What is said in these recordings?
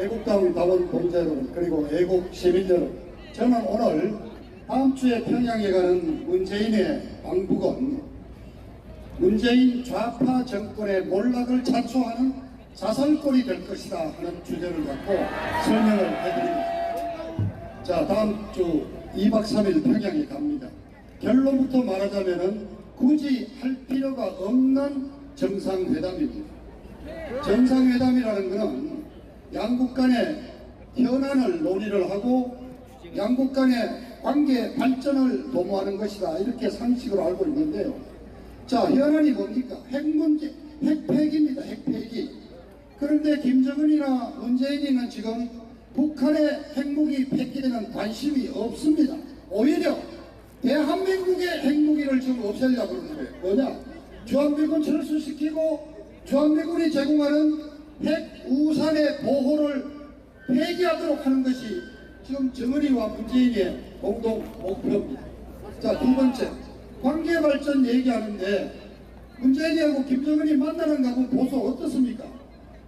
애국당 당원 동지 여러분, 그리고 애국 시민 여러분, 저는 오늘 다음 주에 평양에 가는 문재인의 방북은 문재인 좌파 정권의 몰락을 자초하는 자살골이 될 것이다 하는 주제를 갖고 설명을 해드립니다. 자, 다음 주 2박 3일 평양에 갑니다. 결론부터 말하자면은 굳이 할 필요가 없는 정상회담입니다. 정상회담이라는 것은 양국 간의 현안을 논의를 하고 양국 간의 관계 발전을 도모하는 것이다, 이렇게 상식으로 알고 있는데요. 자, 현안이 뭡니까? 핵 문제, 핵폐기입니다. 핵폐기. 그런데 김정은이나 문재인이는 지금 북한의 핵무기 폐기에는 관심이 없습니다. 오히려 대한민국의 핵무기를 지금 없애려고 그러는 거예요. 뭐냐? 주한미군 철수시키고 주한미군이 제공하는 핵우산의 보호를 폐기하도록 하는 것이 지금 정은이와 문재인의 공동 목표입니다. 자, 두 번째, 관계 발전 얘기하는데 문재인이하고 김정은이 만나는 거 보면 보소 어떻습니까?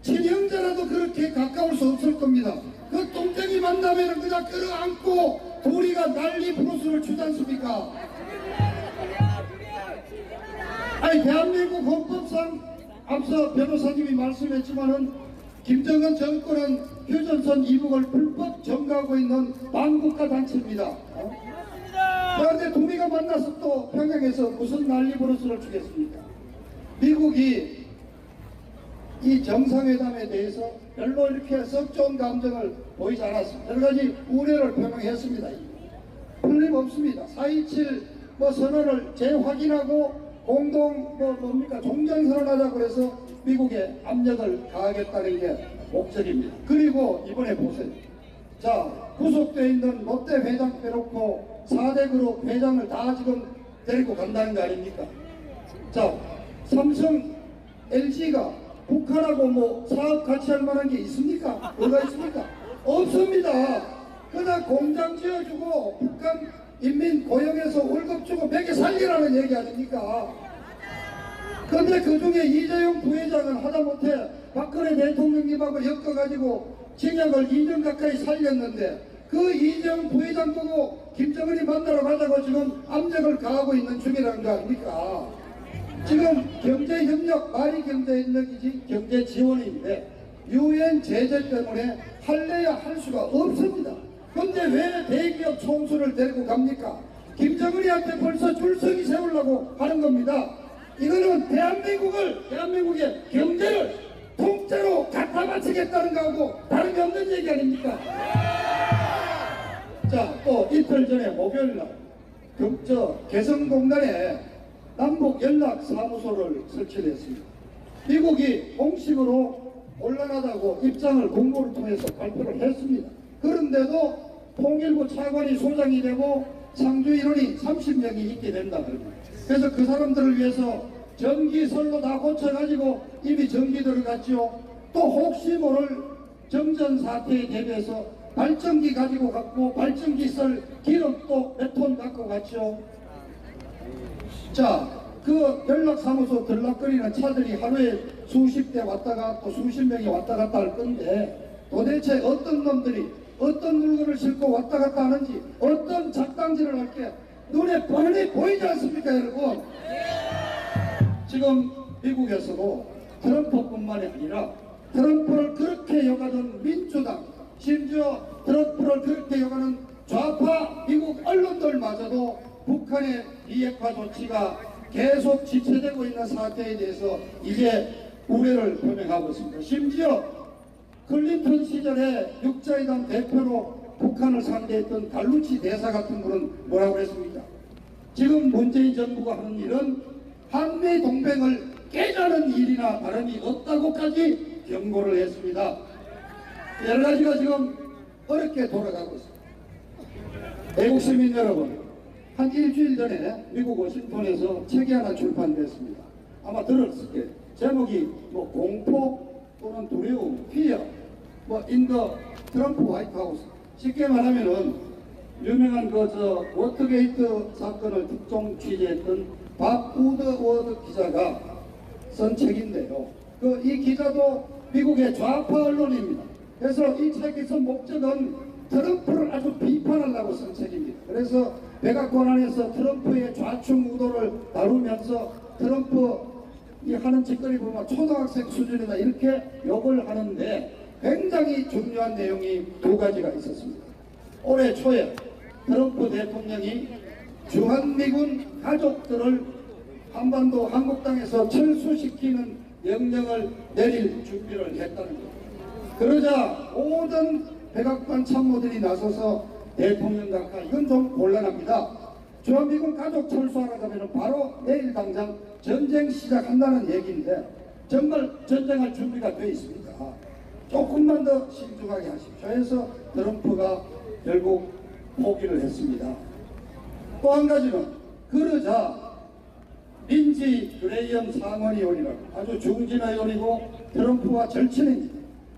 친형제라도 그렇게 가까울 수 없을 겁니다. 그 똥땡이 만나면 그냥 끌어안고 도리가 난리 브루스를 추지 않습니까? 아니, 대한민국 헌법상 앞서 변호사님이 말씀했지만은 김정은 정권은 휴전선 이북을 불법 점거하고 있는 반국가 단체입니다. 그런데 둘이가 만나서 또 평양에서 무슨 난리 브루스를 추겠습니까? 미국이 이 정상회담에 대해서 별로 이렇게 썩 좋은 감정을 보이지 않았습니다. 여러 가지 우려를 표명했습니다. 틀림없습니다. 4.27 선언을 재확인하고 공동 종전선언하자고 해서 미국에 압력을 가하겠다는 게 목적입니다. 그리고 이번에 보세요. 자, 구속되어 있는 롯데 회장 빼놓고 4대 그룹 회장을 다 지금 데리고 간다는 거 아닙니까? 자, 삼성, LG가 북한하고 뭐 사업 같이 할 만한 게 있습니까? 뭐가 있습니까? 없습니다. 그냥 공장 지어주고 북한 인민 고용해서 월급 주고 먹여 살리라는 얘기 아닙니까? 그런데 그 중에 이재용 부회장은 하다못해 박근혜 대통령님하고 엮어가지고 징역을 2년 가까이 살렸는데 그 이재용 부회장 보고 김정은이 만나러 가자고 지금 압력을 가하고 있는 중이라는 거 아닙니까? 지금 경제협력, 말이 경제협력이지 경제지원인데 UN 제재 때문에 할래야 할 수가 없습니다. 그런데 왜 대기업 총수를 데리고 갑니까? 김정은이한테 벌써 줄서기 세우려고 하는 겁니다. 이거는 대한민국의 경제를 통째로 갖다 바치겠다는 거하고 다른 게 없는 얘기 아닙니까? 자, 또 이틀 전에 목요일날 개성공단에 남북연락사무소를 설치를 했습니다. 미국이 공식으로 곤란하다고 입장을 공고를 통해서 발표를 했습니다. 그런데도 통일부 차관이 소장이 되고 상주 인원이 30명이 있게 된다. 그래서 그 사람들을 위해서 전기선로 다 고쳐가지고 이미 전기 들어갔죠. 또 혹시 모를 정전 사태에 대비해서 발전기 가지고 갔고 발전기 쓸 기름 또 몇 톤 갖고 갔죠. 자, 그 연락사무소 들락거리는 차들이 하루에 수십 대 왔다가 또 수십 명이 왔다 갔다 할 건데 도대체 어떤 놈들이 어떤 물건을 싣고 왔다 갔다 하는지 어떤 작당질을 할 게 눈에 뻔히 보이지 않습니까, 여러분? 지금 미국에서도 트럼프뿐만이 아니라 트럼프를 그렇게 욕하던 민주당, 심지어 트럼프를 그렇게 욕하는 좌파 미국 언론들마저도 북한의 비핵화 조치가 계속 지체되고 있는 사태에 대해서 이제 우려를 표명하고 있습니다. 심지어 클린턴 시절에 육자회담 대표로 북한을 상대했던 갈루치 대사 같은 분은 뭐라고 했습니까? 지금 문재인 정부가 하는 일은 한미 동맹을 깨자는 일이나 다름이 없다고까지 경고를 했습니다. 여러 가지가 지금 어렵게 돌아가고 있습니다. 애국 시민 여러분, 한 일주일 전에 미국 워싱턴에서 책이 하나 출판됐습니다. 아마 들었을 거예요. 제목이 뭐 공포 또는 두려움, 피어, 인더 트럼프 화이트하우스. 쉽게 말하면은 유명한 워터게이트 사건을 특종 취재했던 밥 우드워드 기자가 쓴 책인데요. 이 기자도 미국의 좌파 언론입니다. 그래서 이 책에서 목적은 트럼프를 아주 비판하려고 쓴 책입니다. 그래서 백악관 안에서 트럼프의 좌충 우도를 다루면서 트럼프 이 하는 짓거리 보면 초등학생 수준이다 이렇게 욕을 하는데 굉장히 중요한 내용이 두 가지가 있었습니다. 올해 초에 트럼프 대통령이 주한미군 가족들을 한반도 한국 땅에서 철수시키는 명령을 내릴 준비를 했다는 겁니다. 그러자 모든 백악관 참모들이 나서서 대통령 각하 이건 좀 곤란합니다. 주한미군 가족 철수하라고 하면 바로 내일 당장 전쟁 시작한다는 얘기인데 정말 전쟁할 준비가 되어 있습니다. 조금만 더 신중하게 하십시오 해서 트럼프가 결국 포기를 했습니다. 또 한 가지는 그러자 린지 그레이엄 상원의원이라고 아주 중진 의원이고 트럼프와 절친입니다.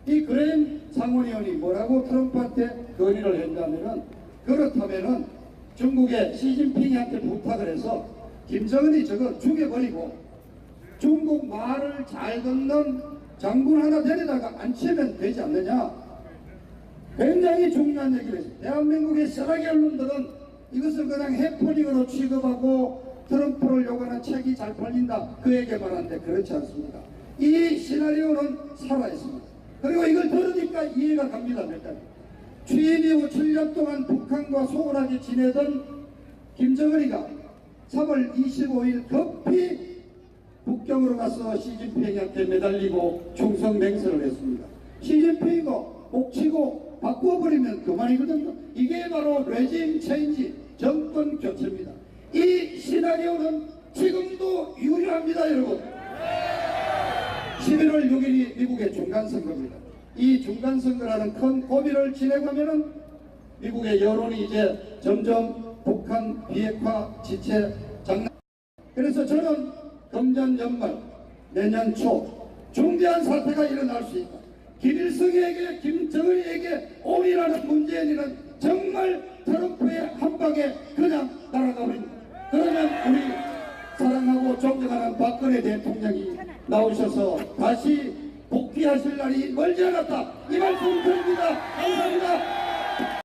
이 그레이엄 상원의원이 뭐라고 트럼프한테 건의를 했냐면은 그렇다면은 중국의 시진핑한테 부탁을 해서 김정은이 저거 죽여버리고 중국 말을 잘 듣는 장군 하나 데려다가 앉히면 되지 않느냐. 굉장히 중요한 얘기를 했습니다. 대한민국의 쓰라기 언론들은 이것을 그냥 해프닝으로 취급하고 트럼프를 욕하는 책이 잘 팔린다 그 얘기만 하는데 그렇지 않습니다. 이 시나리오는 살아있습니다. 그리고 이걸 들으니까 이해가 갑니다. 취임 이후 7년 동안 북한과 소홀하게 지내던 김정은이가 3월 25일 급히 북경으로 가서 시진핑한테 매달리고 충성 맹세를 했습니다. 시진핑이가 옥치고 바꾸어버리면 그만이거든요. 이게 바로 레짐 체인지, 정권 교체입니다. 이 시나리오는 지금도 유효합니다, 여러분. 11월 6일이 미국의 중간선거입니다. 이 중간선거라는 큰 고비를 지내가면은 미국의 여론이 이제 점점 북한 비핵화 지체 장난. 그래서 저는 금년 연말 내년 초 중대한 사태가 일어날 수 있다. 김일성에게 김정은에게 올인하는 문재인이는 정말 트럼프의 한 방에 그냥 날아가 버립니다. 그러면 우리 사랑하고 존경하는 박근혜 대통령이 나오셔서 다시 복귀하실 날이 멀지 않았다. 이 말씀 드립니다. 감사합니다.